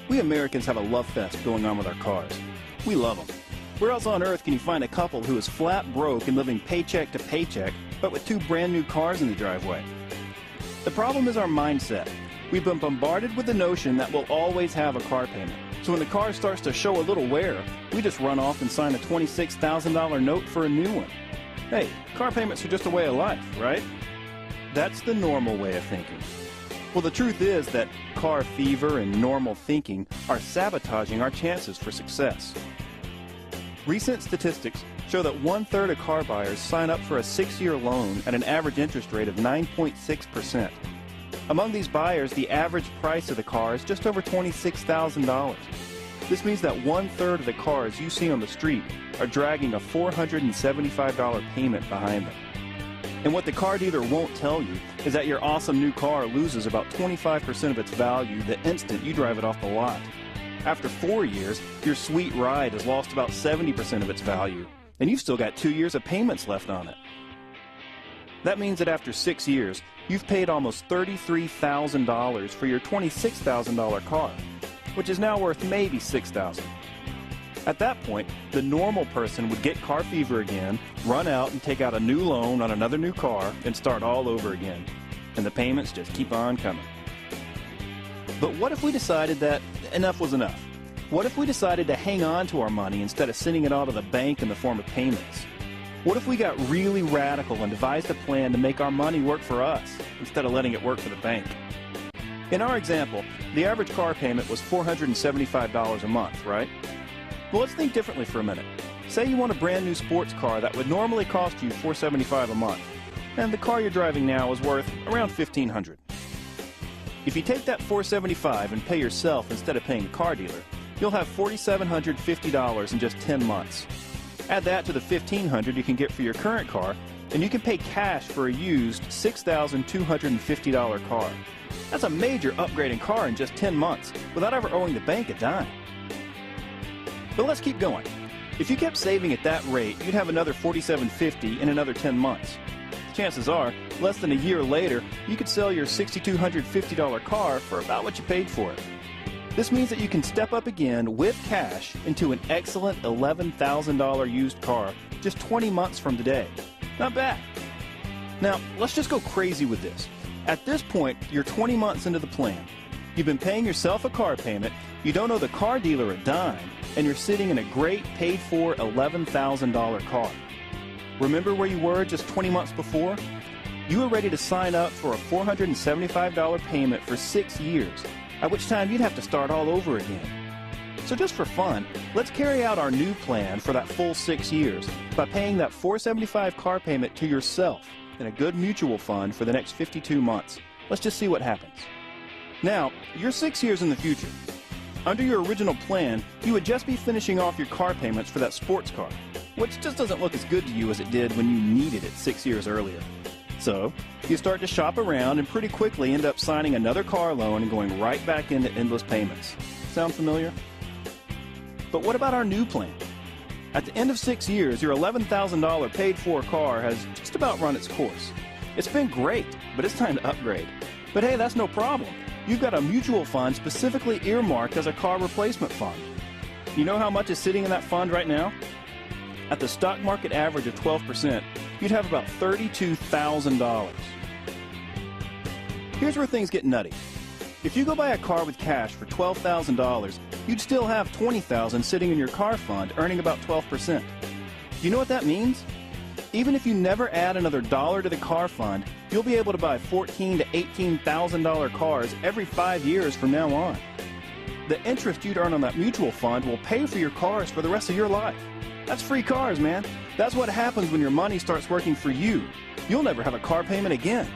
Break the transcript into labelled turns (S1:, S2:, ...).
S1: We Americans have a love fest going on with our cars. We love them. Where else on earth can you find a couple who is flat broke and living paycheck to paycheck, but with two brand new cars in the driveway? The problem is our mindset. We've been bombarded with the notion that we'll always have a car payment. So when the car starts to show a little wear, we just run off and sign a $26,000 note for a new one. Hey, car payments are just a way of life, right? That's the normal way of thinking. Well, the truth is that car fever and normal thinking are sabotaging our chances for success. Recent statistics show that 1/3 of car buyers sign up for a 6-year loan at an average interest rate of 9.6%. Among these buyers, the average price of the car is just over $26,000. This means that 1/3 of the cars you see on the street are dragging a $475 payment behind them. And what the car dealer won't tell you is that your awesome new car loses about 25% of its value the instant you drive it off the lot. After 4 years, your sweet ride has lost about 70% of its value, and you've still got 2 years of payments left on it. That means that after 6 years, you've paid almost $33,000 for your $26,000 car, which is now worth maybe $6,000. At that point, the normal person would get car fever again, run out and take out a new loan on another new car, and start all over again. And the payments just keep on coming. But what if we decided that enough was enough? What if we decided to hang on to our money instead of sending it all to the bank in the form of payments? What if we got really radical and devised a plan to make our money work for us instead of letting it work for the bank? In our example, the average car payment was $475 a month, right? Well, let's think differently for a minute. Say you want a brand new sports car that would normally cost you $475 a month, and the car you're driving now is worth around $1,500. If you take that $475 and pay yourself instead of paying the car dealer, you'll have $4,750 in just 10 months. Add that to the $1,500 you can get for your current car, and you can pay cash for a used $6,250 car. That's a major upgrade in car in just 10 months without ever owing the bank a dime. But let's keep going. If you kept saving at that rate, you'd have another $4,750 in another 10 months. Chances are, less than a year later, you could sell your $6,250 car for about what you paid for it. This means that you can step up again with cash into an excellent $11,000 used car just 20 months from today. Not bad. Now, let's just go crazy with this. At this point, you're 20 months into the plan. You've been paying yourself a car payment, you don't owe the car dealer a dime, and you're sitting in a great paid-for $11,000 car. Remember where you were just 20 months before? You were ready to sign up for a $475 payment for 6 years, at which time you'd have to start all over again. So just for fun, let's carry out our new plan for that full 6 years by paying that $475 car payment to yourself in a good mutual fund for the next 52 months. Let's just see what happens. Now, you're 6 years in the future. Under your original plan, you would just be finishing off your car payments for that sports car, which just doesn't look as good to you as it did when you needed it 6 years earlier. So, you start to shop around and pretty quickly end up signing another car loan and going right back into endless payments. Sound familiar? But what about our new plan? At the end of 6 years, your $11,000 paid-for car has just about run its course. It's been great, but it's time to upgrade. But hey, that's no problem. You've got a mutual fund specifically earmarked as a car replacement fund. You know how much is sitting in that fund right now? At the stock market average of 12%, you'd have about $32,000. Here's where things get nutty. If you go buy a car with cash for $12,000, you'd still have $20,000 sitting in your car fund earning about 12%. Do you know what that means? Even if you never add another dollar to the car fund, you'll be able to buy $14,000 to $18,000 cars every 5 years from now on. The interest you'd earn on that mutual fund will pay for your cars for the rest of your life. That's free cars, man. That's what happens when your money starts working for you. You'll never have a car payment again.